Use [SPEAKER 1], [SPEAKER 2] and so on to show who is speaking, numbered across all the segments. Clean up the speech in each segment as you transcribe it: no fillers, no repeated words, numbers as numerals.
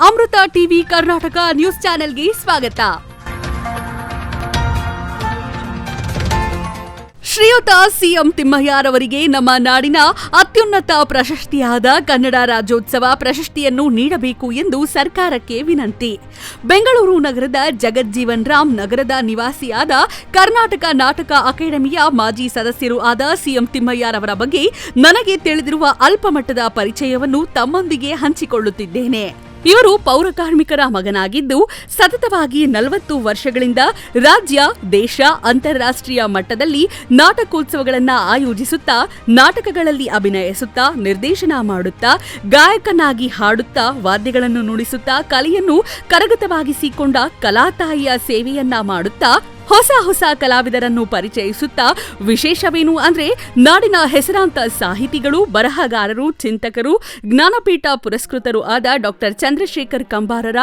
[SPEAKER 1] ಅಮೃತ TV Karnataka news ಚಾನೆಲ್ಗೆ ಸ್ವಾಗತ. ಶ್ರೀಯುತ ಸಿಎಂ ತಿಮ್ಮಯ್ಯರವರಿಗೆ ನಮ್ಮ ನಾಡಿನ ಅತ್ಯುನ್ನತ ಪ್ರಶಸ್ತಿಯಾದ ಕನ್ನಡ ರಾಜ್ಯೋತ್ಸವ ಪ್ರಶಸ್ತಿಯನ್ನು ನೀಡಬೇಕು ಎಂದು ಸರ್ಕಾರಕ್ಕೆ ವಿನಂತಿ. ಬೆಂಗಳೂರು ನಗರದ ಜಗಜ್ಜೀವನ್ ರಾಮ್ ನಗರದ ನಿವಾಸಿಯಾದ ಕರ್ನಾಟಕ ನಾಟಕ ಅಕಾಡೆಮಿಯ ಮಾಜಿ ಸದಸ್ಯರು ಆದ ಸಿಎಂ ತಿಮ್ಮಯ್ಯರವರ ಬಗ್ಗೆ ನನಗೆ ತಿಳಿದಿರುವ ಅಲ್ಪಮಟ್ಟದ ಪರಿಚಯವನ್ನು ತಮ್ಮೊಂದಿಗೆ ಹಂಚಿಕೊಳ್ಳುತ್ತಿದ್ದೇನೆ. ಇವರು ಪೌರಕಾರ್ಮಿಕರ ಮಗನಾಗಿದ್ದು ಸತತವಾಗಿ 40 ವರ್ಷಗಳಿಂದ ರಾಜ್ಯ, ದೇಶ, ಅಂತಾರಾಷ್ಟ್ರೀಯ ಮಟ್ಟದಲ್ಲಿ ನಾಟಕೋತ್ಸವಗಳನ್ನು ಆಯೋಜಿಸುತ್ತಾ ನಾಟಕಗಳಲ್ಲಿ ಅಭಿನಯಿಸುತ್ತಾ, ನಿರ್ದೇಶನ ಮಾಡುತ್ತಾ, ಗಾಯಕನಾಗಿ ಹಾಡುತ್ತಾ, ವಾದ್ಯಗಳನ್ನು ನುಡಿಸುತ್ತಾ ಕಲೆಯನ್ನು ಕರಗತವಾಗಿಸಿಕೊಂಡ ಕಲಾತಾಯಿಯ ಸೇವೆಯನ್ನ ಮಾಡುತ್ತಾ ಹೊಸ ಕಲಾವಿದರನ್ನು ಪರಿಚಯಿಸುತ್ತಾ, ವಿಶೇಷವೇನು ಅಂದ್ರೆ ನಾಡಿನ ಹೆಸರಾಂತ ಸಾಹಿತಿಗಳು, ಬರಹಗಾರರು, ಚಿಂತಕರು, ಜ್ಞಾನಪೀಠ ಪುರಸ್ಕೃತರು ಆದ ಡಾಕ್ಟರ್ ಚಂದ್ರಶೇಖರ್ ಕಂಬಾರರ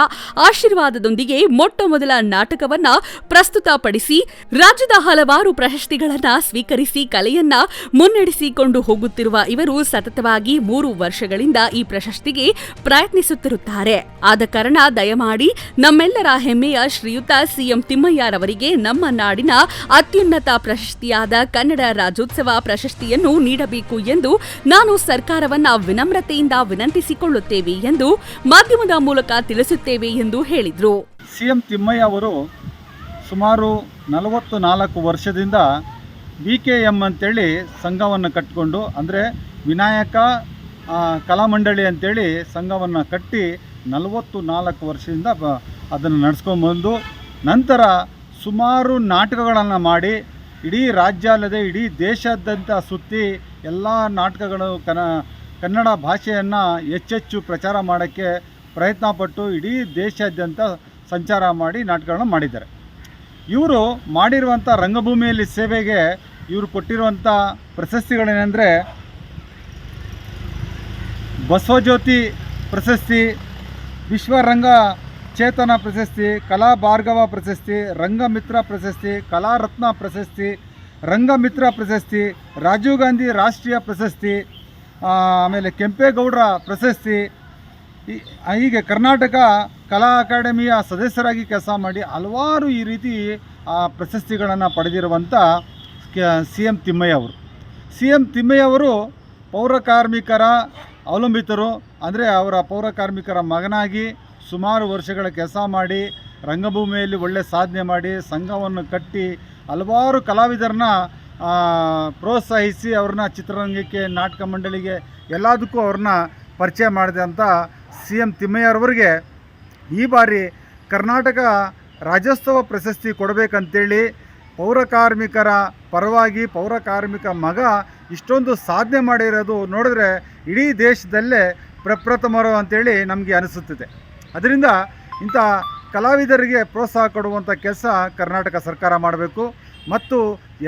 [SPEAKER 1] ಆಶೀರ್ವಾದದೊಂದಿಗೆ ಮೊಟ್ಟಮೊದಲ ನಾಟಕವನ್ನ ಪ್ರಸ್ತುತಪಡಿಸಿ ರಾಜ್ಯದ ಹಲವಾರು ಪ್ರಶಸ್ತಿಗಳನ್ನ ಸ್ವೀಕರಿಸಿ ಕಲೆಯನ್ನ ಮುನ್ನಡೆಸಿಕೊಂಡು ಹೋಗುತ್ತಿರುವ ಇವರು ಸತತವಾಗಿ 3 ವರ್ಷಗಳಿಂದ ಈ ಪ್ರಶಸ್ತಿಗೆ ಪ್ರಯತ್ನಿಸುತ್ತಿರುತ್ತಾರೆ. ಆದ ಕಾರಣ ದಯಮಾಡಿ ನಮ್ಮೆಲ್ಲರ ಹೆಮ್ಮೆಯ ಶ್ರೀಯುತ ಸಿಎಂ ತಿಮ್ಮಯ್ಯರವರಿಗೆ ನಮ್ಮ ನಾಡಿನ ಅತ್ಯುನ್ನತ ಪ್ರಶಸ್ತಿಯಾದ ಕನ್ನಡ ರಾಜ್ಯೋತ್ಸವ ಪ್ರಶಸ್ತಿಯನ್ನು ನೀಡಬೇಕು ಎಂದು ನಾನು ಸರ್ಕಾರವನ್ನ ವಿನಮ್ರತೆಯಿಂದ ವಿನಂತಿಸಿಕೊಳ್ಳುತ್ತೇವೆ ಎಂದು ಮಾಧ್ಯಮದ ಮೂಲಕ ತಿಳಿಸುತ್ತೇವೆ ಎಂದು ಹೇಳಿದರು.
[SPEAKER 2] ಸಿಎಂ ತಿಮ್ಮಯ್ಯ ಅವರು ಸುಮಾರು 44 ವರ್ಷದಿಂದ VKM ಅಂತೇಳಿ ಸಂಘವನ್ನು ಕಟ್ಟಿಕೊಂಡು, ಅಂದರೆ ವಿನಾಯಕ ಕಲಾಮಂಡಳಿ ಅಂತೇಳಿ ಸಂಘವನ್ನು ಕಟ್ಟಿ 44 ವರ್ಷದಿಂದ ಅದನ್ನು ನಡೆಸ್ಕೊಂಡ್ಬಂದು ನಂತರ ಸುಮಾರು ನಾಟಕಗಳನ್ನು ಮಾಡಿ ಇಡೀ ರಾಜ್ಯ ಅಲ್ಲದೆ ಇಡೀ ದೇಶಾದ್ಯಂತ ಸುತ್ತಿ ಎಲ್ಲ ನಾಟಕಗಳು ಕನ್ನಡ ಭಾಷೆಯನ್ನು ಹೆಚ್ಚೆಚ್ಚು ಪ್ರಚಾರ ಮಾಡೋಕ್ಕೆ ಪ್ರಯತ್ನಪಟ್ಟು ಇಡೀ ದೇಶಾದ್ಯಂತ ಸಂಚಾರ ಮಾಡಿ ನಾಟಕಗಳನ್ನು ಮಾಡಿದ್ದಾರೆ. ಇವರು ಮಾಡಿರುವಂಥ ರಂಗಭೂಮಿಯಲ್ಲಿ ಸೇವೆಗೆ ಇವರು ಕೊಟ್ಟಿರುವಂಥ ಪ್ರಶಸ್ತಿಗಳೇನೆಂದರೆ ಬಸವಜ್ಯೋತಿ ಪ್ರಶಸ್ತಿ, ವಿಶ್ವರಂಗ ಚೇತನ ಪ್ರಶಸ್ತಿ, ಕಲಾ ಭಾರ್ಗವ ಪ್ರಶಸ್ತಿ, ರಂಗಮಿತ್ರ ಪ್ರಶಸ್ತಿ, ಕಲಾರತ್ನ ಪ್ರಶಸ್ತಿ, ರಂಗಮಿತ್ರ ಪ್ರಶಸ್ತಿ, ರಾಜೀವ್ ಗಾಂಧಿ ರಾಷ್ಟ್ರೀಯ ಪ್ರಶಸ್ತಿ, ಆಮೇಲೆ ಕೆಂಪೇಗೌಡರ ಪ್ರಶಸ್ತಿ, ಹೀಗೆ ಕರ್ನಾಟಕ ಕಲಾ ಅಕಾಡೆಮಿಯ ಸದಸ್ಯರಾಗಿ ಕೆಲಸ ಮಾಡಿ ಹಲವಾರು ಈ ರೀತಿ ಪ್ರಶಸ್ತಿಗಳನ್ನು ಪಡೆದಿರುವಂಥ ಸಿಎಂ ತಿಮ್ಮಯ್ಯ ಅವರು. ಸಿಎಂ ತಿಮ್ಮಯ್ಯ ಅವರು ಪೌರಕಾರ್ಮಿಕರ ಅವಲಂಬಿತರು, ಅಂದರೆ ಅವರ ಪೌರಕಾರ್ಮಿಕರ ಮಗನಾಗಿ ಸುಮಾರು ವರ್ಷಗಳ ಕೆಲಸ ಮಾಡಿ ರಂಗಭೂಮಿಯಲ್ಲಿ ಒಳ್ಳೆ ಸಾಧನೆ ಮಾಡಿ ಸಂಘವನ್ನು ಕಟ್ಟಿ ಹಲವಾರು ಕಲಾವಿದರನ್ನ ಪ್ರೋತ್ಸಾಹಿಸಿ ಅವ್ರನ್ನ ಚಿತ್ರರಂಗಕ್ಕೆ, ನಾಟಕ ಮಂಡಳಿಗೆ ಎಲ್ಲದಕ್ಕೂ ಅವ್ರನ್ನ ಪರಿಚಯ ಮಾಡಿದಂಥ ಸಿಎಂ ತಿಮ್ಮಯ್ಯರವರಿಗೆ ಈ ಬಾರಿ ಕರ್ನಾಟಕ ರಾಜ್ಯೋತ್ಸವ ಪ್ರಶಸ್ತಿ ಕೊಡಬೇಕಂತೇಳಿ ಪೌರಕಾರ್ಮಿಕರ ಪರವಾಗಿ ಪೌರಕಾರ್ಮಿಕ ಮಗ ಇಷ್ಟೊಂದು ಸಾಧನೆ ಮಾಡಿರೋದು ನೋಡಿದ್ರೆ ಇಡೀ ದೇಶದಲ್ಲೇ ಪ್ರಪ್ರಥಮರು ಅಂತೇಳಿ ನಮಗೆ ಅನಿಸುತ್ತಿದೆ. ಅದರಿಂದ ಇಂಥ ಕಲಾವಿದರಿಗೆ ಪ್ರೋತ್ಸಾಹ ಕೊಡುವಂಥ ಕೆಲಸ ಕರ್ನಾಟಕ ಸರ್ಕಾರ ಮಾಡಬೇಕು ಮತ್ತು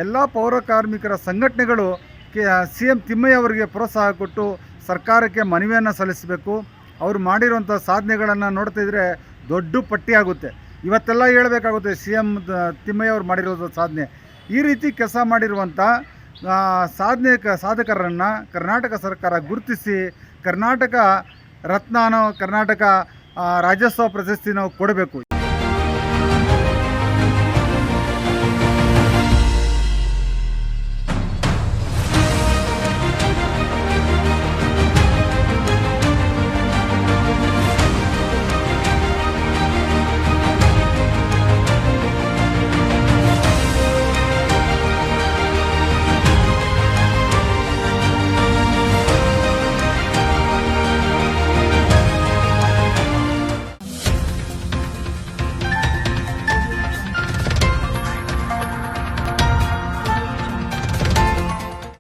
[SPEAKER 2] ಎಲ್ಲ ಪೌರಕಾರ್ಮಿಕರ ಸಂಘಟನೆಗಳು ಸಿಎಂ ತಿಮ್ಮಯ್ಯ ಅವರಿಗೆ ಪ್ರೋತ್ಸಾಹ ಕೊಟ್ಟು ಸರ್ಕಾರಕ್ಕೆ ಮನವಿಯನ್ನು ಸಲ್ಲಿಸಬೇಕು. ಅವರು ಮಾಡಿರುವಂಥ ಸಾಧನೆಗಳನ್ನು ನೋಡ್ತಿದ್ರೆ ದೊಡ್ಡ ಪಟ್ಟಿಯಾಗುತ್ತೆ. ಇವತ್ತೆಲ್ಲ ಹೇಳಬೇಕಾಗುತ್ತೆ ಸಿಎಂ ತಿಮ್ಮಯ್ಯ ಅವರು ಮಾಡಿರೋದು ಸಾಧನೆ. ಈ ರೀತಿ ಕೆಲಸ ಮಾಡಿರುವಂಥ ಸಾಧಕರನ್ನು ಕರ್ನಾಟಕ ಸರ್ಕಾರ ಗುರುತಿಸಿ ಕರ್ನಾಟಕ ರತ್ನನೋ ಕರ್ನಾಟಕ ರಾಜ್ಯೋತ್ಸವ ಪ್ರಶಸ್ತಿ ನಾವು ಕೊಡಬೇಕು.